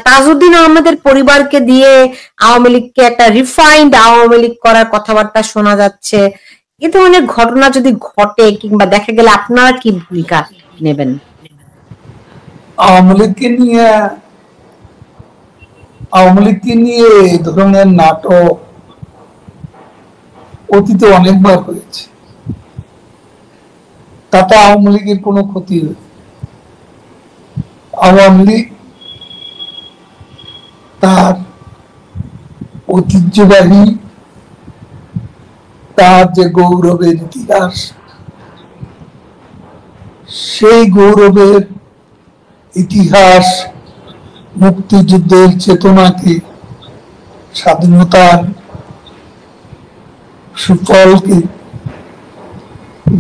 তাজউদ্দিন আহমেদের পরিবারকে দিয়ে আওয়ামী লীগকে একটা রিফাইন্ড আওয়ামী লীগ করার কথাবার্তা শোনা যাচ্ছে। এ ধরনের ঘটনা যদি ঘটে কিংবা দেখা গেলে আপনারা কি ভূমিকা নেবেন? আওয়ামী লীগকে নিয়ে এই ধরনের নাটক অতীতে অনেকবার হয়েছে, তাতে আওয়ামী লীগের কোনো ক্ষতি নেই। আওয়ামী লীগ তার ঐতিহ্যবাহী, তার যে গৌরবের ইতিহাস, সেই গৌরবের ইতিহাস, মুক্তিযুদ্ধের চেতনাকে, স্বাধীনতার সুফলকে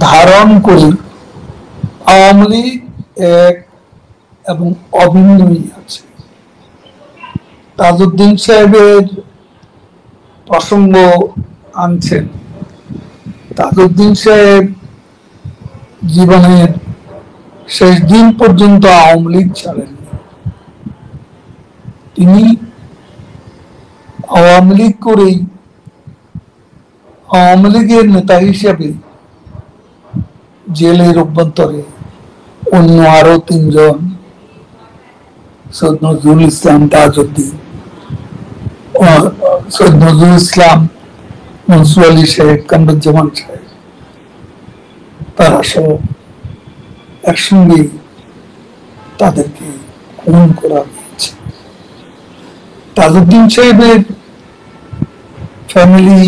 ধারণ করে আওয়ামী লীগ এক এবং অভিন্নই আছে। তাজউদ্দিন সাহেবের প্রসঙ্গ আনছেন। তাজউদ্দিন সাহেব জীবনের শেষ দিন পর্যন্ত আওয়ামী লীগ ছাড়েননি। তিনি আওয়ামী লীগ করেই আওয়ামী লীগের নেতা হিসেবে জেলের অভ্যন্তরে অন্য আরো 3 জন, সৈয়দ নজরুল ইসলাম, তাজউদ্দিন, সৈয়দ নজরুল ইসলাম, মনসুর আলী শেখ, কামরুজ্জামান সাহেব, তারা সব একসঙ্গে তাদেরকে খুন করা হয়েছে। তাজউদ্দিন সাহেবের ফ্যামিলি,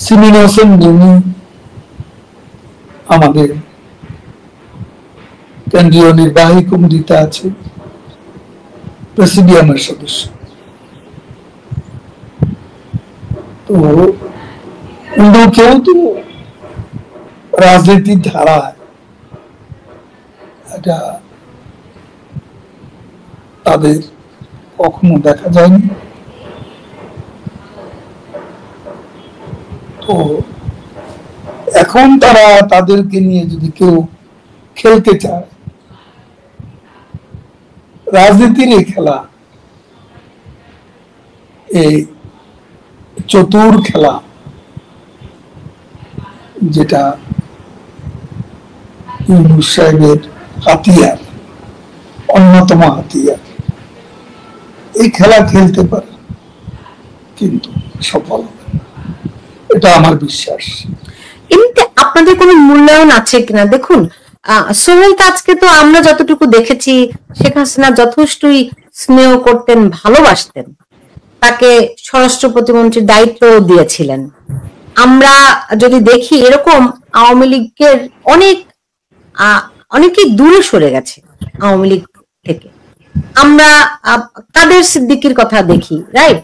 সিমিন হোসেন যিনি আমাদের কেন্দ্রীয় নির্বাহী কমিটিতে আছে, প্রেসিডিয়ামের সদস্য, তো অন্য কেউ তো রাজনীতির ধারায় এটা তাদের কখনো দেখা যায়নি। তো এখন তারা তাদেরকে নিয়ে যদি কেউ খেলতে চায়, রাজনীতির এই খেলা, এই চতুর খেলা, যেটা ইউনূস সাহেবের হাতিয়ার, অন্যতম হাতিয়ার, এই খেলা খেলতে পারে কিন্তু সফল হবে না, এটা আমার বিশ্বাস। এমনিতে আপনাদের কোনো মূল্যায়ন আছে কিনা? দেখুন, সোহেল তাজকে তো আমরা যতটুকু দেখেছি শেখ হাসিনা যথেষ্টই স্নেহ করতেন, ভালোবাসতেন, তাকে স্বরাষ্ট্র প্রতিমন্ত্রীর দায়িত্ব দিয়েছিলেন। আমরা যদি দেখি এরকম আওয়ামী লীগের অনেকেই দূরে সরে গেছে আওয়ামী লীগ থেকে। আমরা কাদের সিদ্দিকীর কথা দেখি, রাইট?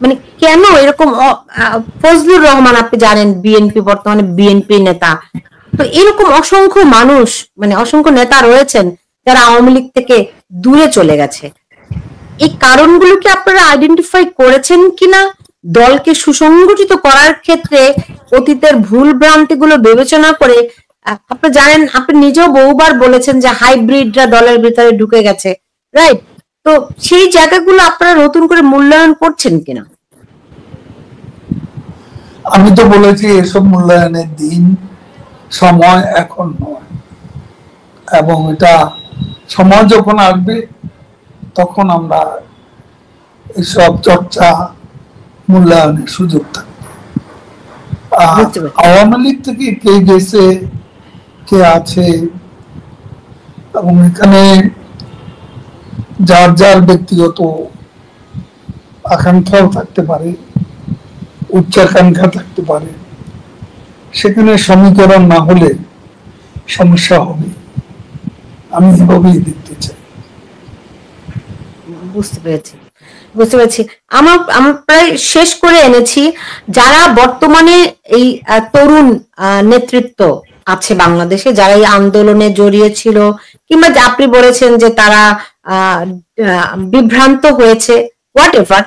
মানে কেন এরকম? ফজলুর রহমান, আপনি জানেন বিএনপি, বর্তমানে বিএনপি নেতা। তো এরকম অসংখ্য মানুষ, মানে অসংখ্য নেতা রয়েছেন যারা আওয়ামী লীগ থেকে দূরে চলে গেছে। এই কারণগুলো কি আপনারা আইডেন্টিফাই করেছেন কিনা? দলকে সুসংগঠিত করার ক্ষেত্রে অতীতের ভুল ভ্রান্তিগুলো বিবেচনা করে, আপনি জানেন, আপনি নিজেও বহুবার বলেছেন যে হাইব্রিডরা দলের ভিতরে ঢুকে গেছে, রাইট? তো সেই জায়গাগুলো আপনারা নতুন করে মূল্যায়ন করছেন কিনা? আমি তো বলেছি এসব মূল্যায়নের দিন, সময় এখন নয়, এবং এটা সময় যখন আসবে তখন আমরা এসব চর্চা, মূল্যায়নের সুযোগ থাকবে। আওয়ামী লীগ থেকে কে গেছে, কে আছে, এবং এখানে যার যার ব্যক্তিগত আকাঙ্ক্ষাও থাকতে পারে, উচ্চাকাঙ্ক্ষা থাকতে পারে, সেখানে সমীকরণ না হলে সমস্যা হবে। আমি এভাবেই দেখতে চাই। বুঝতে পেরেছি। আমার প্রায় শেষ করে এনেছি। যারা বর্তমানে এই তরুণ নেতৃত্ব আছে বাংলাদেশে, যারা এই আন্দোলনে জড়িয়েছিল, কিংবা আপনি বলেছেন যে তারা বিভ্রান্ত হয়েছে, হোয়াট এভার,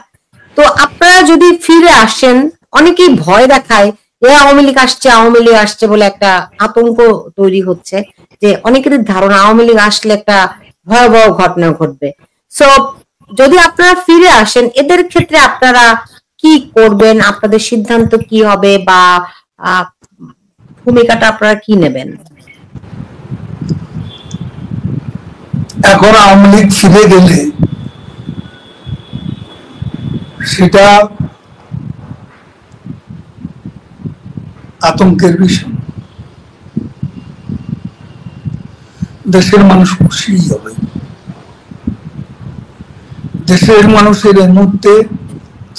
তো আপনারা যদি ফিরে আসেন, অনেকেই ভয় দেখায় যে আওয়ামী লীগ আসছে বলে একটা আতঙ্ক তৈরি হচ্ছে, যে অনেকেরই ধারণা আওয়ামী লীগ আসলে একটা ভয়াবহ ঘটনা ঘটবে। সো যদি আপনারা ফিরে আসেন, এদের ক্ষেত্রে আপনারা কি করবেন, আপনাদের সিদ্ধান্ত কি হবে, বা ভূমিকাটা আপনারা কি নেবেন? এখন আওয়ামী লীগ ফিরে গেলে সেটা আতঙ্কের বিষয়। দেশের মানুষ খুশি হবে। দেশের মানুষের এই মুহূর্তে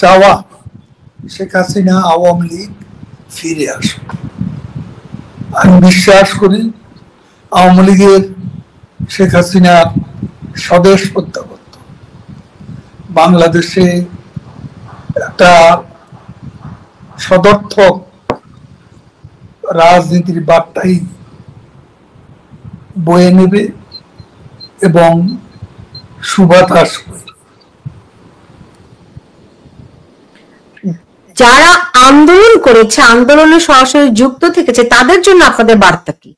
চাওয়া শেখ হাসিনা আওয়ামী লীগ ফিরে আসুক। আমি বিশ্বাস করি আওয়ামী লীগের শেখ হাসিনার স্বদেশ প্রত্যাবর্তন বাংলাদেশে একটা সদর্থক রাজনীতির বার্তাই বয়ে নেবে এবং সুবাতাস বইবে। যারা আন্দোলন করেছে, আন্দোলনে সরাসরি যুক্ত থেকেছে, তাদের জন্য আপনাদের বার্তা কি?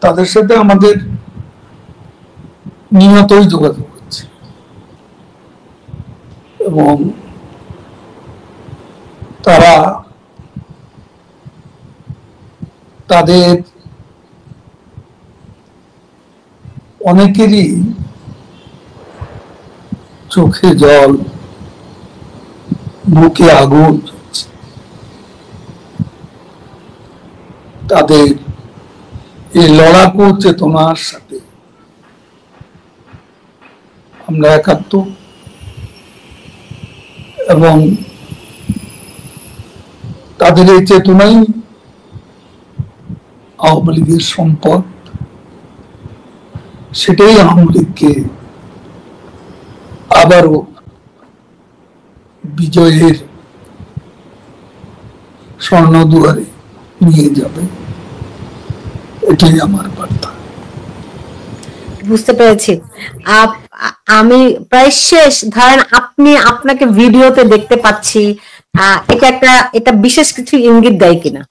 তাদের সাথে আমাদের নিয়তই যোগাযোগ হচ্ছে এবং তারা তাদের অনেকেরই চোখে জল, বুকে আগুন, তাদের এই লড়াকু চেতনার সাথে আমরা একাত্ম এবং তাদের এই চেতনাই আওয়ামী লীগের সম্পদ। সেটাই আওয়ামী লীগকে আবারও বিজয়ের স্বর্ণদুয়ারে নিয়ে যাবে। এটাই আমার বার্তা। বুঝতে পেরেছি। আমি প্রায় শেষ, ধরেন আপনাকে ভিডিওতে দেখতে পাচ্ছি, এটা বিশেষ কিছু ইঙ্গিত দেয় কিনা?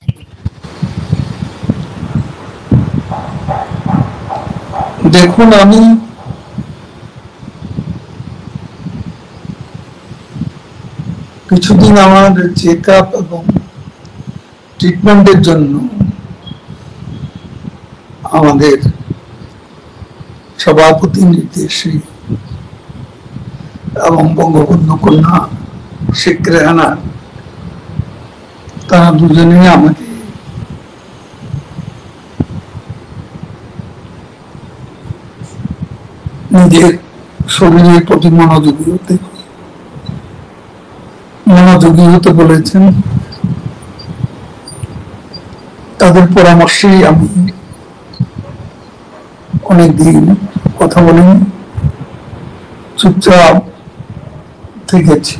দেখুন, আমি কিছুদিন আমার চেক আপ এবং ট্রিটমেন্টের জন্য আমাদের সভাপতি নির্দেশে এবং বঙ্গবন্ধু কন্যা শেখ রেহানা, তারা দুজনে আমাকে নিজের শরীরের প্রতি মনোযোগী হতে বলেছেন। তাদের পরামর্শেই আমি অনেকদিন কথা বলিনি, চুপচাপ থেকেছি।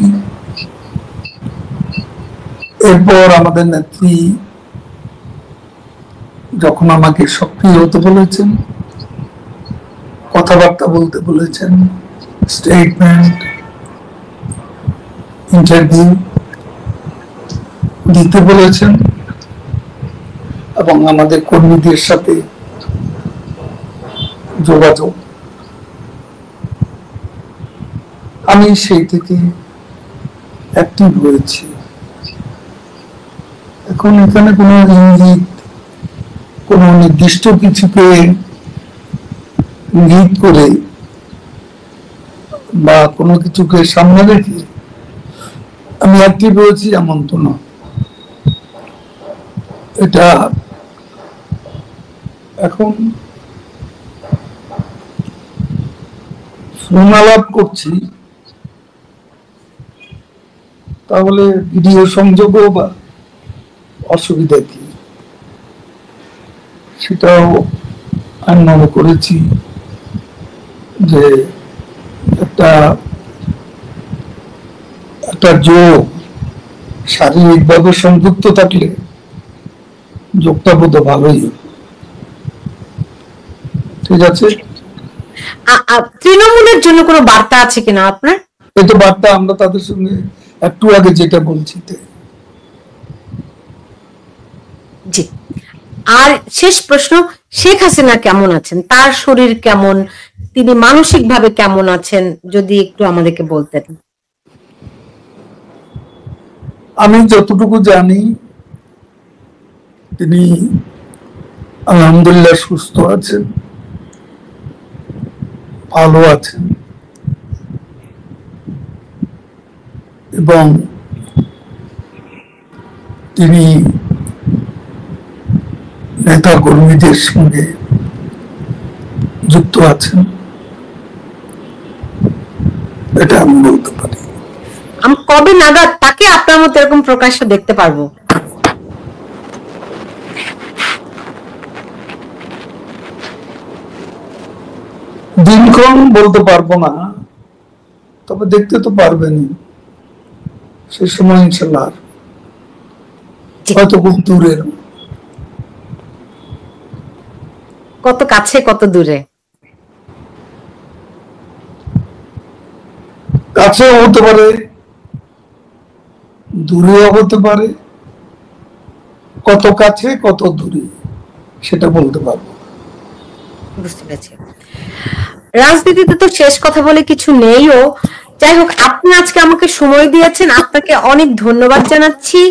এরপর আমাদের নেত্রী যখন আমাকে সক্রিয় হতে বলেছেন, কথাবার্তা বলতে বলেছেন, স্টেটমেন্ট, ইন্টারভিউ দিতে বলেছেন এবং আমাদের কর্মীদের সাথে যোগাযোগ, আমি সেই থেকে অ্যাক্টিভ হয়েছি। এখন এখানে কোনো ইঙ্গিত, কোনো নির্দিষ্ট কিছুকে ইঙ্গিত করে বা কোনো কিছুকে সামনে রেখে আমি অ্যাক্টিভ হয়েছি এমন তো না। এটা এখন ফোন আলাপ করছি, তাহলে ভিডিও সংযোগও বা অসুবিধা কি, সেটাও আমি মনে করেছি যে একটা যোগ শারীরিকভাবে সংযুক্ত থাকলে যোগটা বোধ ভালোই। ঠিক আছে, তৃণমূলের জন্য কোনো বার্তা আছে কিনা আপনার? এই তো বার্তা আমরা তাদের সঙ্গে একটু আগে যেটা বলছি, জি। আর শেষ প্রশ্ন, শেখ হাসিনা কেমন আছেন, তার শরীর কেমন, তিনি মানসিকভাবে কেমন আছেন, যদি একটু আমাদেরকে বলতেন। আমি যতটুকু জানি তিনি আলহামদুলিল্লাহ সুস্থ আছেন, ভালো আছেন, এবং তিনি নেতা কর্মীদের সঙ্গে যুক্ত আছেন, এটা আমি বলতে পারি। আমি কবে নাগাদ তাকে আপনার মতো এরকম প্রকাশ্য দেখতে পারবো? দিনক্ষণ বলতে পারবো না, তবে দেখতে তো পারবেনই সে সময় ইনশাল্লাহ। হয়তো খুব দূরের, কত কাছে কত দূরে? কাছেও হতে পারে, দূরেও হতে পারে, কত কাছে কত দূরে সেটা বলতে পারবো। বুঝতে পেরেছি। রাজনীতিতে তো শেষ কথা বলে কিছু নেইও, যাই হোক আপনি আজকে আমাকে সময় দিয়েছেন, আপনাকে অনেক ধন্যবাদ জানাচ্ছি।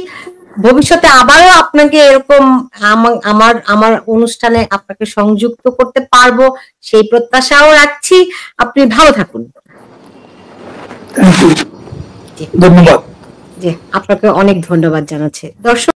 ভবিষ্যতে আবারও আপনাকে এরকম আমার আমার অনুষ্ঠানে আপনাকে সংযুক্ত করতে পারবো সেই প্রত্যাশাও রাখছি। আপনি ভালো থাকুন। থ্যাংক ইউ, ধন্যবাদ। জি, আপনাকে অনেক ধন্যবাদ জানাচ্ছি। দর্শক